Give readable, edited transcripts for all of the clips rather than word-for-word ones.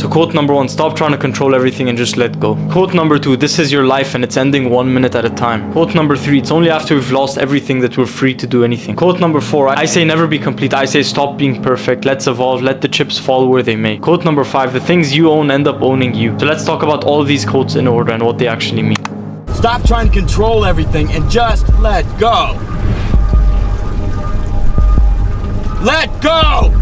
So quote number 1, stop trying to control everything and just let go. Quote number 2, this is your life and it's ending 1 minute at a time. Quote number 3, it's only after we've lost everything that we're free to do anything. Quote number 4, I say never be complete. I say stop being perfect. Let's evolve. Let the chips fall where they may. Quote number 5, the things you own end up owning you. So let's talk about all of these quotes in order and what they actually mean. Stop trying to control everything and just let go. Let go!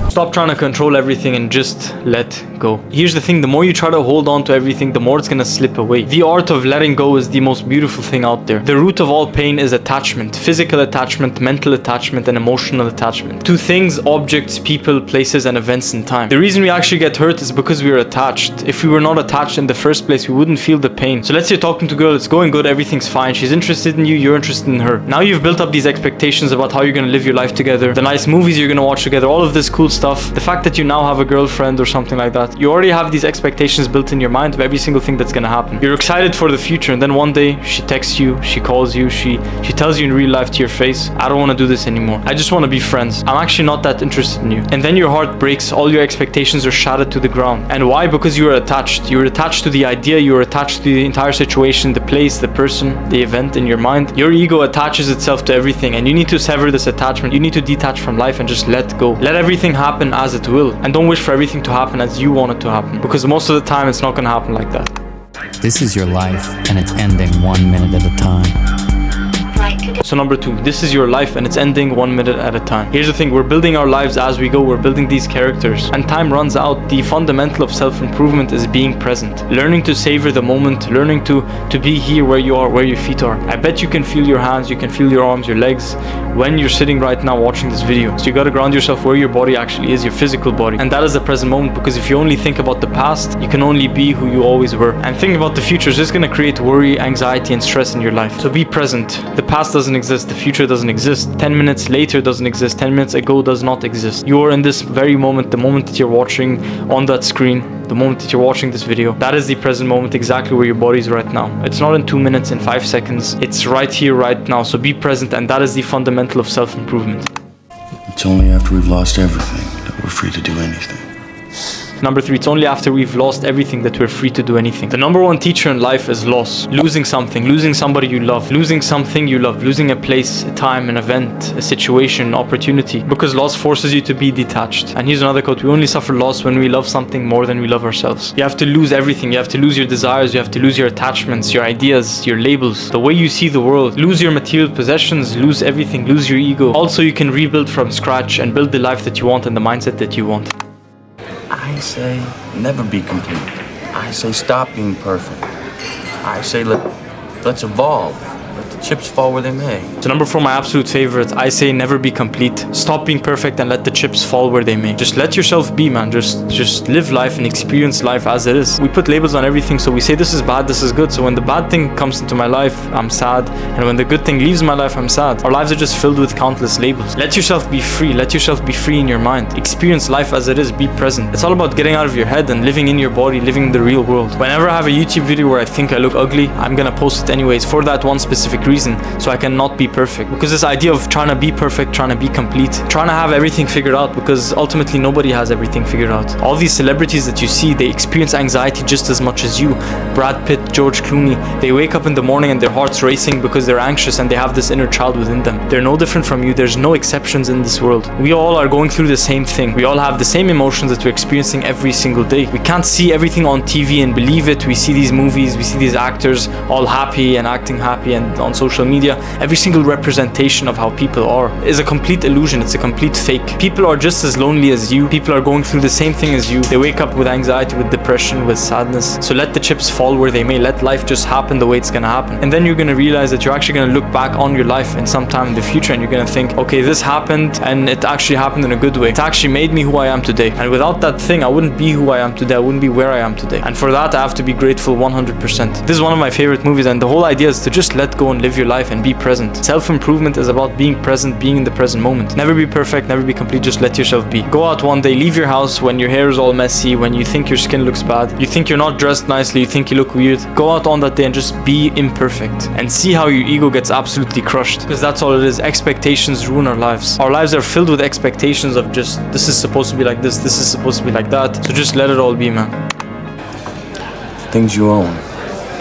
Stop trying to control everything and just let go. Here's the thing, the more you try to hold on to everything, the more it's gonna slip away. The art of letting go is the most beautiful thing out there. The root of all pain is attachment. Physical attachment, mental attachment, and emotional attachment. To things, objects, people, places, and events in time. The reason we actually get hurt is because we are attached. If we were not attached in the first place, we wouldn't feel the pain. So let's say you're talking to a girl, it's going good, everything's fine, she's interested in you, you're interested in her. Now you've built up these expectations about how you're gonna live your life together, the nice movies you're gonna watch together, all of this cool stuff. The fact that you now have a girlfriend or something like that, you already have these expectations built in your mind of every single thing that's gonna happen. You're excited for the future, and then one day she texts you, she calls you, she tells you in real life to your face, I don't want to do this anymore. I just want to be friends. I'm actually not that interested in you. And then your heart breaks, all your expectations are shattered to the ground. And why? Because you are attached. You're attached to the idea, you're attached to the entire situation, the place, the person, the event in your mind. Your ego attaches itself to everything, and you need to sever this attachment. You need to detach from life and just let go. Let everything happen as it will, and don't wish for everything to happen as you want it to happen, because most of the time it's not going to happen like that. This is your life and it's ending 1 minute at a time. So number 2, this is your life and it's ending 1 minute at a time. Here's the thing, we're building our lives as we go, we're building these characters, and time runs out. The fundamental of self-improvement is being present, learning to savor the moment, learning to be here where you are, where your feet are. I bet you can feel your hands, you can feel your arms, your legs when you're sitting right now watching this video. So you got to ground yourself where your body actually is, your physical body, and that is the present moment, because if you only think about the past, you can only be who you always were, and thinking about the future is just going to create worry, anxiety, and stress in your life. So be present. The past doesn't exist, the future doesn't exist, 10 minutes later doesn't exist, 10 minutes ago does not exist. You are in this very moment, the moment that you're watching on that screen, the moment that you're watching this video. That is the present moment, exactly where your body is right now. It's not in 2 minutes, in 5 seconds, it's right here, right now. So be present, and that is the fundamental of self-improvement. It's only after we've lost everything that we're free to do anything. Number 3, it's only after we've lost everything that we're free to do anything. The number 1 teacher in life is loss. Losing something, losing somebody you love, losing something you love, losing a place, a time, an event, a situation, an opportunity. Because loss forces you to be detached. And here's another quote, we only suffer loss when we love something more than we love ourselves. You have to lose everything. You have to lose your desires, you have to lose your attachments, your ideas, your labels, the way you see the world. Lose your material possessions, lose everything, lose your ego. Also, you can rebuild from scratch and build the life that you want and the mindset that you want. I say never be complete. I say stop being perfect. I say let's evolve. Let the chips fall where they may. So number 4, my absolute favorite, I say never be complete. Stop being perfect and let the chips fall where they may. Just let yourself be, man. Just live life and experience life as it is. We put labels on everything, so we say this is bad, this is good. So when the bad thing comes into my life, I'm sad. And when the good thing leaves my life, I'm sad. Our lives are just filled with countless labels. Let yourself be free. Let yourself be free in your mind. Experience life as it is. Be present. It's all about getting out of your head and living in your body, living in the real world. Whenever I have a YouTube video where I think I look ugly, I'm gonna post it anyways for that one specific reason, so I cannot be perfect. Because this idea of trying to be perfect, trying to be complete, trying to have everything figured out, because ultimately nobody has everything figured out. All these celebrities that you see, they experience anxiety just as much as you. Brad Pitt, George Clooney, they wake up in the morning and their heart's racing because they're anxious and they have this inner child within them. They're no different from you. There's no exceptions in this world. We all are going through the same thing. We all have the same emotions that we're experiencing every single day. We can't see everything on TV and believe it. We see these movies, we see these actors all happy and acting happy, and on social media, every single representation of how people are is a complete illusion. It's a complete fake. People are just as lonely as you. People are going through the same thing as you. They wake up with anxiety, with depression, with sadness. So let the chips fall where they may. Let life just happen the way it's gonna happen. And then you're gonna realize that you're actually gonna look back on your life in some time in the future, and you're gonna think, okay, this happened and it actually happened in a good way. It actually made me who I am today. And without that thing, I wouldn't be who I am today. I wouldn't be where I am today. And for that, I have to be grateful 100%. This is one of my favorite movies, and the whole idea is to just let go and live live your life and be present. Self-improvement is about being present, being in the present moment. Never be perfect, never be complete, just let yourself be. Go out one day, leave your house when your hair is all messy, when you think your skin looks bad, you think you're not dressed nicely, you think you look weird. Go out on that day and just be imperfect and see how your ego gets absolutely crushed, because that's all it is. Expectations ruin our lives. Our lives are filled with expectations of just, this is supposed to be like this is supposed to be like that. So just let it all be, man. Things you own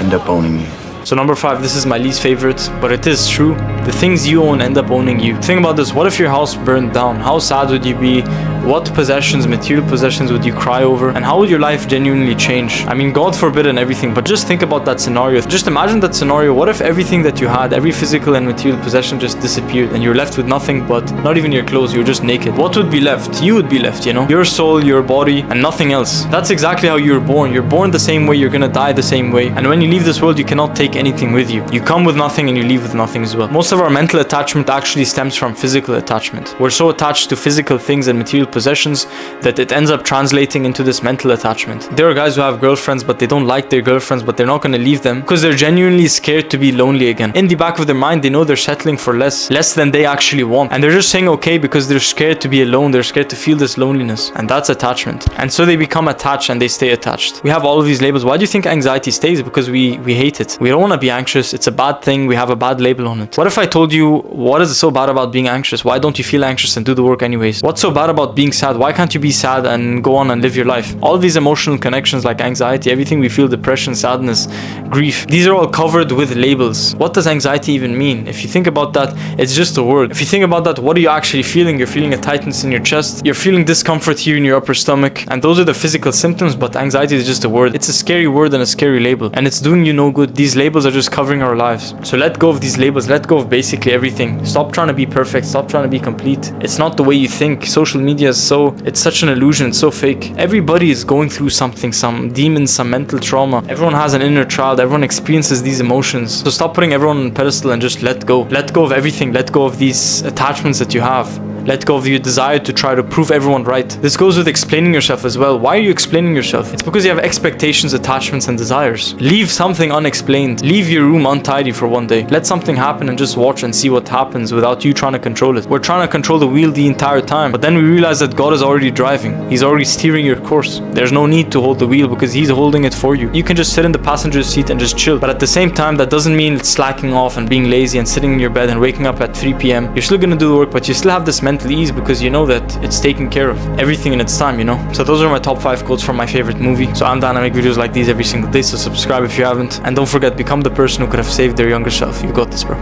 end up owning you. So number 5, this is my least favorite, but it is true. The things you own end up owning you. Think about this. What if your house burned down? How sad would you be? What possessions, material possessions, would you cry over? And how would your life genuinely change? I mean, God forbid and everything, but just think about that scenario. Just imagine that scenario. What if everything that you had, every physical and material possession just disappeared and you're left with nothing but not even your clothes, you're just naked? What would be left? You would be left, you know? Your soul, your body, and nothing else. That's exactly how you're born. You're born the same way, you're gonna die the same way. And when you leave this world, you cannot take anything with you. You come with nothing and you leave with nothing as well. Most of our mental attachment actually stems from physical attachment. We're so attached to physical things and material possessions that it ends up translating into this mental attachment. There are guys who have girlfriends, but they don't like their girlfriends, but they're not going to leave them because they're genuinely scared to be lonely again. In the back of their mind, they know they're settling for less than they actually want. And they're just saying okay because they're scared to be alone. They're scared to feel this loneliness. And that's attachment. And so they become attached and they stay attached. We have all of these labels. Why do you think anxiety stays? Because we hate it. We don't want to be anxious. It's a bad thing. We have a bad label on it. What if I told you, what is so bad about being anxious? Why don't you feel anxious and do the work anyways? What's so bad about being sad? Why can't you be sad and go on and live your life? All these emotional connections like anxiety, everything we feel, depression, sadness, grief, these are all covered with labels. What does anxiety even mean? If you think about that, it's just a word. If you think about that, what are you actually feeling? You're feeling a tightness in your chest. You're feeling discomfort here in your upper stomach. And those are the physical symptoms, but anxiety is just a word. It's a scary word and a scary label. And it's doing you no good. These labels are just covering our lives. So let go of these labels. Let go of basically everything. Stop trying to be perfect. Stop trying to be complete. It's not the way you think. Social media is it's such an illusion. It's so fake. Everybody is going through something, some demons, some mental trauma. Everyone has an inner child. Everyone experiences these emotions. So stop putting everyone on a pedestal and just let go. Let go of everything. Let go of these attachments that you have. Let go of your desire to try to prove everyone right. This goes with explaining yourself as well. Why are you explaining yourself? It's because you have expectations, attachments, and desires. Leave something unexplained. Leave your room untidy for one day. Let something happen and just watch and see what happens without you trying to control it. We're trying to control the wheel the entire time, but then we realize that God is already driving. He's already steering your course. There's no need to hold the wheel because He's holding it for you. You can just sit in the passenger seat and just chill. But at the same time, that doesn't mean slacking off and being lazy and sitting in your bed and waking up at 3 p.m. You're still gonna do the work, but you still have this mental ease because you know that it's taken care of. Everything in its time, you know? So those are my top 5 quotes from my favorite movie. So I'm down to make videos like these every single day, so subscribe if you haven't. And don't forget, become the person who could have saved their younger self. You got this, bro.